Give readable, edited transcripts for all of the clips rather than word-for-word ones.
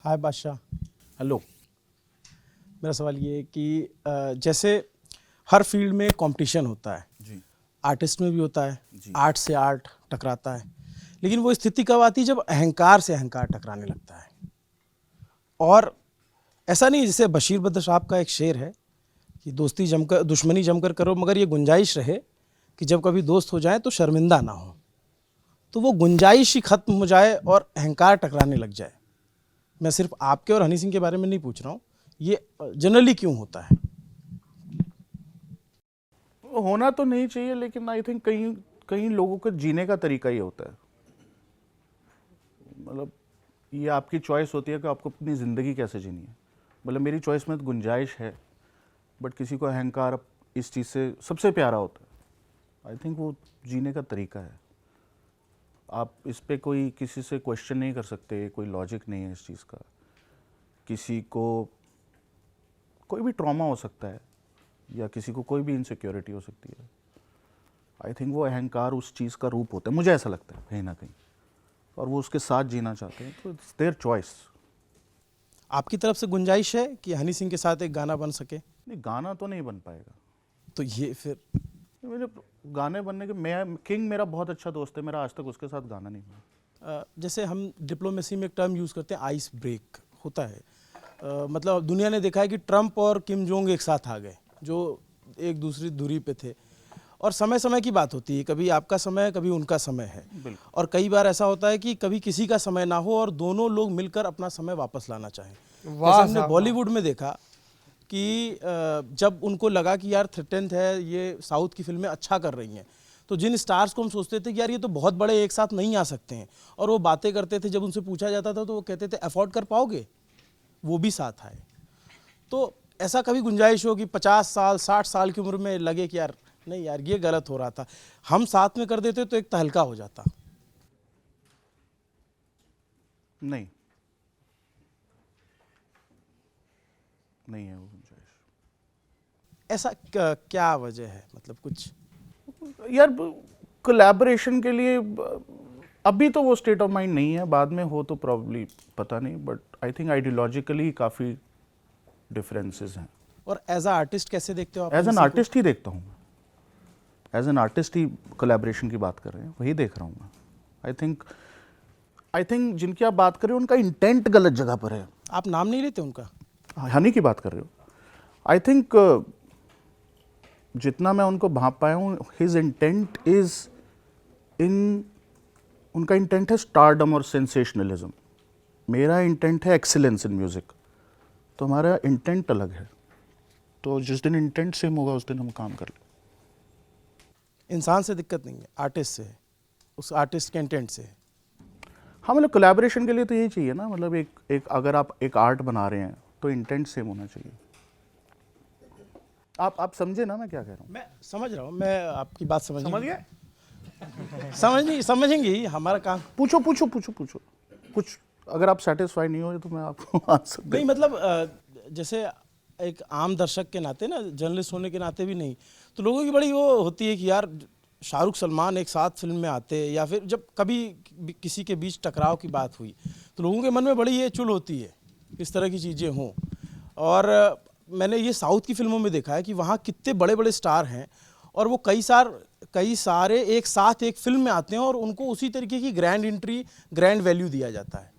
हाय बादशाह। हेलो। मेरा सवाल ये है कि जैसे हर फील्ड में कंपटीशन होता है, जी आर्टिस्ट में भी होता है, जी। आर्ट से आर्ट टकराता है, लेकिन वो स्थिति कब आती है जब अहंकार से अहंकार टकराने लगता है। और ऐसा नहीं, जैसे बशीर बद्र साहब का एक शेर है कि दोस्ती जमकर दुश्मनी जमकर करो, मगर ये गुंजाइश रहे कि जब कभी दोस्त हो जाए तो शर्मिंदा ना हो। तो वो गुंजाइश ही खत्म हो जाए और अहंकार टकराने लग जाए। मैं सिर्फ आपके और हनी सिंह के बारे में नहीं पूछ रहा हूँ, ये जनरली क्यों होता है? होना तो नहीं चाहिए, लेकिन आई थिंक कहीं कहीं लोगों का जीने का तरीका ही होता है। मतलब ये आपकी चॉइस होती है कि आपको अपनी ज़िंदगी कैसे जीनी है। मतलब मेरी चॉइस में तो गुंजाइश है, बट किसी को अहंकार इस चीज़ से सबसे प्यारा होता है। आई थिंक वो जीने का तरीका है। आप इस पे कोई किसी से क्वेश्चन नहीं कर सकते, कोई लॉजिक नहीं है इस चीज़ का। किसी को कोई भी ट्रॉमा हो सकता है या किसी को कोई भी इनसिक्योरिटी हो सकती है। आई थिंक वो अहंकार उस चीज़ का रूप होता है, मुझे ऐसा लगता है कहीं ना कहीं, और वो उसके साथ जीना चाहते हैं, तो इट्स देयर चॉइस। आपकी तरफ से गुंजाइश है कि हनी सिंह के साथ एक गाना बन सके? नहीं, गाना तो नहीं बन पाएगा। तो ये फिर मुझे गाने बनने के, मैं किंग मेरा बहुत अच्छा दोस्त है, मेरा आज तक उसके साथ गाना नहीं बना। जैसे हम डिप्लोमेसी में एक टर्म यूज़ करते हैं, आइस ब्रेक होता है। मतलब दुनिया ने देखा है कि ट्रंप और किम जोंग एक साथ आ गए, जो एक दूसरी दूरी पे थे, और समय समय की बात होती है, कभी आपका समय कभी उनका समय है। बिल्कुल। और कई बार ऐसा होता है कि कभी किसी का समय ना हो और दोनों लोग मिलकर अपना समय वापस लाना चाहें। जैसे हमने बॉलीवुड में देखा कि जब उनको लगा कि यार थ्रेटेंड है, ये साउथ की फिल्में अच्छा कर रही हैं, तो जिन स्टार्स को हम सोचते थे कि यार ये तो बहुत बड़े एक साथ नहीं आ सकते हैं, और वो बातें करते थे, जब उनसे पूछा जाता था तो वो कहते थे अफोर्ड कर पाओगे, वो भी साथ आए। तो ऐसा कभी गुंजाइश हो कि 50 साल 60 साल की उम्र में लगे कि यार नहीं यार ये गलत हो रहा था, हम साथ में कर देते तो एक तहलका हो जाता? नहीं, नहीं है वो गुंजाइश। ऐसा क्या वजह है, मतलब कुछ? यार कोलैबोरेशन के लिए अभी तो वो स्टेट ऑफ माइंड नहीं है, बाद में हो तो प्रॉब्ली पता नहीं, बट आई थिंक आइडियोलॉजिकली काफ़ी डिफरेंसेस हैं। और एज अ आर्टिस्ट कैसे देखते हो आप? एज एन आर्टिस्ट ही देखता हूँ, एज एन आर्टिस्ट ही कोलैबोरेशन की बात कर रहे हैं, वही देख रहा हूँ मैं। आई थिंक जिनकी आप बात कर रहे हो उनका इंटेंट गलत जगह पर है। आप नाम नहीं लेते उनका? हनी की बात कर रहे हो। आई थिंक जितना मैं उनको भांप पाया हूँ, हिज इंटेंट इज इन, उनका इंटेंट है स्टारडम और सेंसेशनलिज्म। मेरा इंटेंट है एक्सीलेंस इन म्यूजिक, तो हमारा इंटेंट अलग है। तो जिस दिन इंटेंट सेम होगा उस दिन हम काम कर लें। इंसान से दिक्कत नहीं है, आर्टिस्ट से है, उस आर्टिस्ट के इंटेंट से है। हाँ, मतलब कोलैबोरेशन के लिए तो यही चाहिए ना, मतलब एक अगर आप एक आर्ट बना रहे हैं तो इंटेंट सेम होना चाहिए। आप समझे ना मैं क्या कह रहा हूँ? मैं समझ रहा हूँ, मैं आपकी बात समझ गए? समझेंगे ही, हमारा काम। पूछो पूछो पूछो पूछो कुछ, अगर आप सेटिस्फाई नहीं हो तो मैं आपको आंसर नहीं मतलब जैसे एक आम दर्शक के नाते ना, जर्नलिस्ट होने के नाते भी नहीं, तो लोगों की बड़ी वो होती है कि यार शाहरुख सलमान एक साथ फिल्म में आते, या फिर जब कभी किसी के बीच टकराव की बात हुई तो लोगों के मन में बड़ी ये चुल होती है, इस तरह की चीज़ें हों। और मैंने ये साउथ की फिल्मों में देखा है कि वहाँ कितने बड़े बड़े स्टार हैं और वो कई सारे एक साथ एक फिल्म में आते हैं और उनको उसी तरीके की ग्रैंड एंट्री, ग्रैंड वैल्यू दिया जाता है।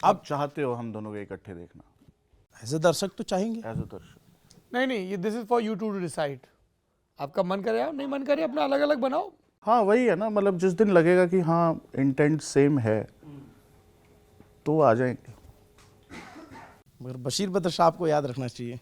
आप चाहते हो हम दोनों को इकट्ठे देखना? एज ए दर्शक तो चाहेंगे। एज अ दर्शक नहीं, ये this is for you to decide. आपका मन करे आओ, नहीं मन करे अपना अलग अलग बनाओ। हाँ वही है ना, मतलब जिस दिन लगेगा कि हाँ इंटेंट सेम है तो आ जाएंगे। मगर बशीर बद्र साहब को याद रखना चाहिए।